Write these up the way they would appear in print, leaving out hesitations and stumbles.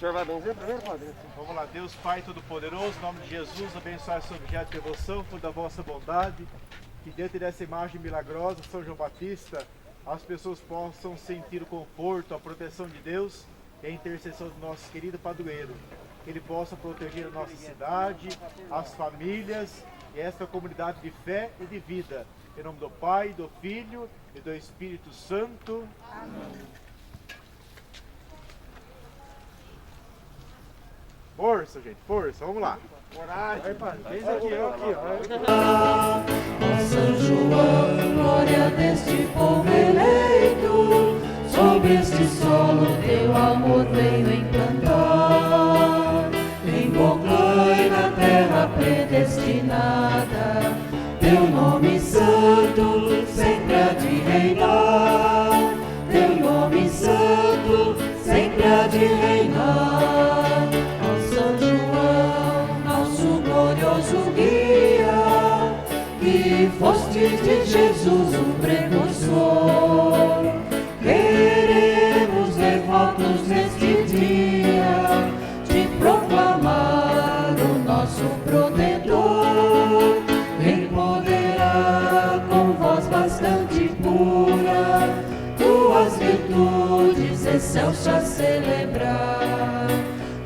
senhor vai benzer primeiro, padre? Vamos lá, Deus Pai Todo-Poderoso, em nome de Jesus, abençoar esse objeto de devoção, por da vossa bondade, que diante dessa imagem milagrosa, São João Batista, as pessoas possam sentir o conforto, a proteção de Deus e a intercessão do nosso querido padroeiro. Que ele possa proteger a nossa cidade, as famílias e esta comunidade de fé e de vida. Em nome do Pai, do Filho e do Espírito Santo. Amém. Força, gente, força, vamos lá. Coragem. Vem aqui, ó. Ó São João, glória deste povo eleito, sob este solo teu amor veio implantar. Invocai na terra predestinada, teu nome santo sempre há de reinar. Teu nome santo sempre há de reinar. Glorioso guia, que fostes de Jesus o precursor, queremos devotos neste dia de proclamar o nosso protetor. Empoderar com voz bastante pura tuas virtudes excelsas celebrar.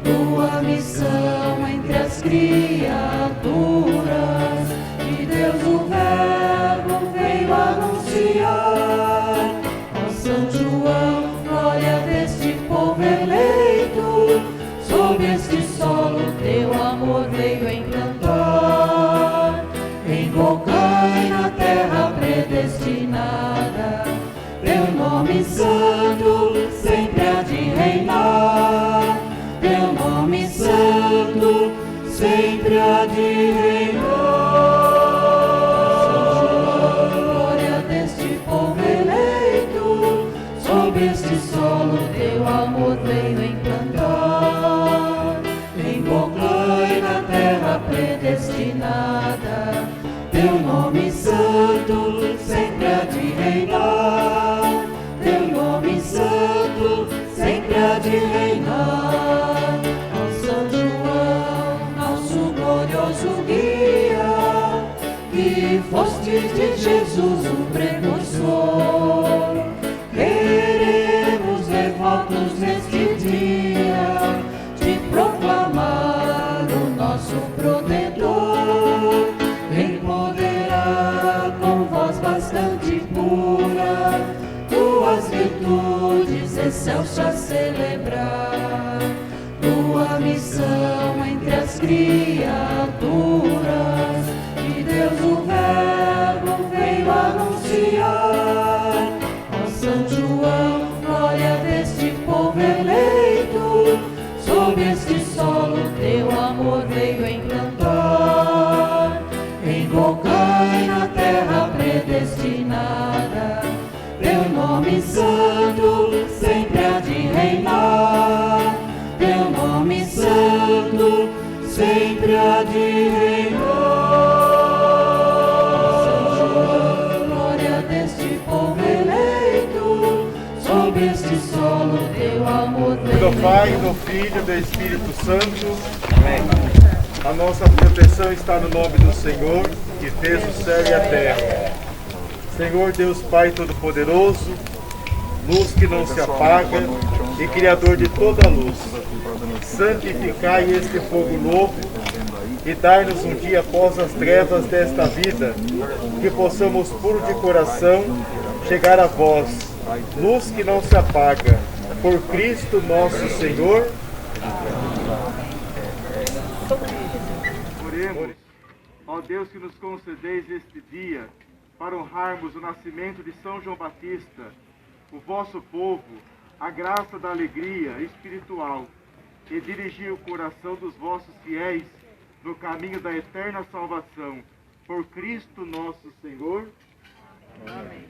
Tua missão entre as criaturas, de Deus o Verbo veio anunciar. Ó São João, glória deste povo eleito, sob este solo teu amor veio encantar. Invocai na terra predestinada, teu nome santo sempre há de reinar. Teu nome santo sempre há de reinar. São João, glória deste povo eleito, sob este solo teu amor veio implantar. Invocai na terra predestinada, teu nome santo sempre há de reinar. Teu nome santo sempre há de reinar. Glorioso guia, que fostes de Jesus o precursor, queremos devotos neste dia de proclamar o nosso protetor. Empoderar com voz bastante pura tuas virtudes excelsas celebrar. Tua missão entre as criaturas, de Deus o Verbo veio anunciar. Ó São João, glória deste povo eleito, sob este solo teu amor veio encantar. Invocai na terra predestinada, teu nome santo sempre há de reinar. Teu nome santo sempre há de reinar. São João, glória deste povo eleito, sob este solo teu amor veio. Do Pai, do Filho e do Espírito Santo. Amém. A nossa proteção está no nome do Senhor, que fez o céu e a terra. Senhor Deus Pai Todo-Poderoso, luz que não se apaga e Criador de toda a luz, santificai este fogo novo e dai-nos um dia após as trevas desta vida, que possamos puro de coração chegar a vós, luz que não se apaga, por Cristo nosso Senhor. Oremos, ó Deus, que nos concedeis este dia para honrarmos o nascimento de São João Batista, o vosso povo, a graça da alegria espiritual, e dirigir o coração dos vossos fiéis no caminho da eterna salvação. Por Cristo nosso Senhor. Amém.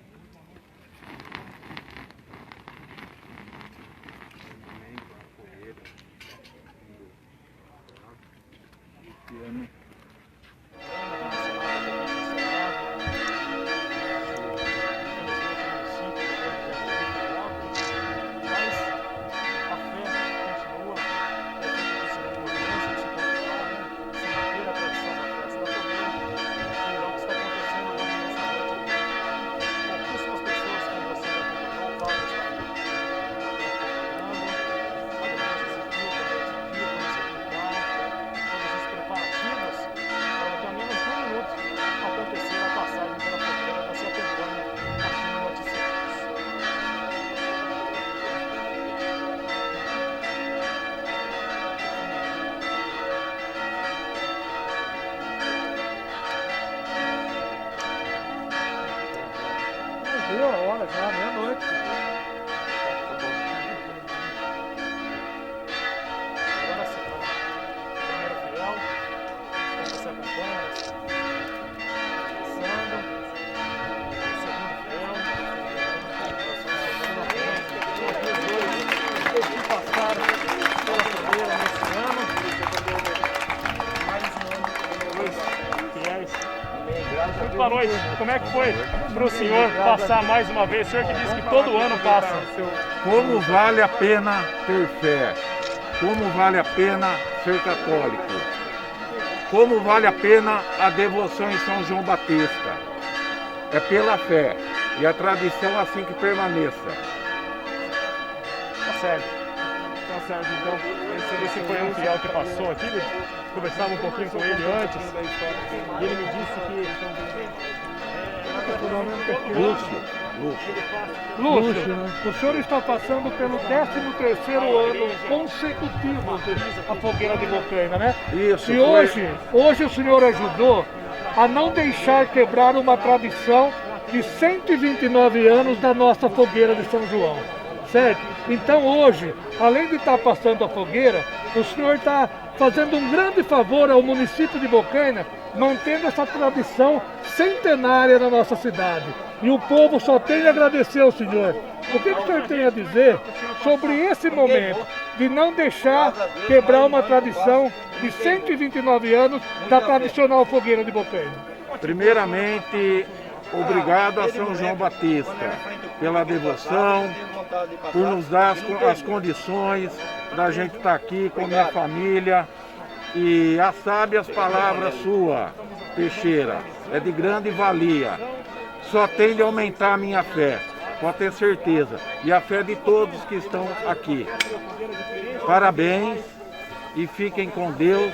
Amém. boa noite. Como é que foi para o senhor passar mais uma vez? O senhor que disse que todo ano passa. Como vale a pena ter fé? Como vale a pena ser católico? Como vale a pena a devoção em São João Batista? É pela fé e a tradição assim que permaneça. Tá certo. Tá certo, então, esse foi um fiel que passou aqui, conversava um pouquinho com ele antes, e ele me disse que... Lúcio, o senhor está passando pelo 13º ano consecutivo da fogueira de Bocaina, né? Isso. E hoje o senhor ajudou a não deixar quebrar uma tradição de 129 anos da nossa fogueira de São João. Certo? Então hoje, além de estar passando a fogueira, o senhor está fazendo um grande favor ao município de Bocaina, mantendo essa tradição centenária na nossa cidade. E o povo só tem a agradecer ao senhor. O que o senhor tem a dizer sobre esse momento de não deixar quebrar uma tradição de 129 anos da tradicional fogueira de Bocaina? Primeiramente, obrigado a São João Batista pela devoção, por nos dar as condições da gente estar aqui com a minha família. E as sábias palavras sua, Teixeira, é de grande valia. Só tende a aumentar a minha fé, pode ter certeza. E a fé de todos que estão aqui. Parabéns e fiquem com Deus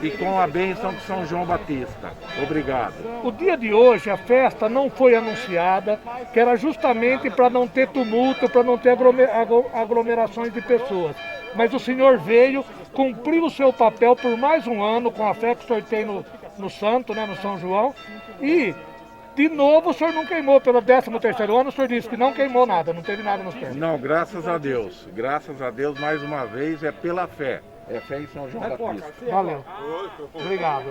e com a bênção de São João Batista. Obrigado. O dia de hoje, a festa não foi anunciada, que era justamente para não ter tumulto, para não ter aglomerações de pessoas. Mas o senhor veio, cumpriu o seu papel por mais um ano, com a fé que o senhor tem no santo, né, no São João. E, de novo, o senhor não queimou pelo 13º ano, o senhor disse que não queimou nada, não teve nada nos pés. Não, graças a Deus, mais uma vez, é pela fé. É fé em São João Batista. Valeu. Obrigado.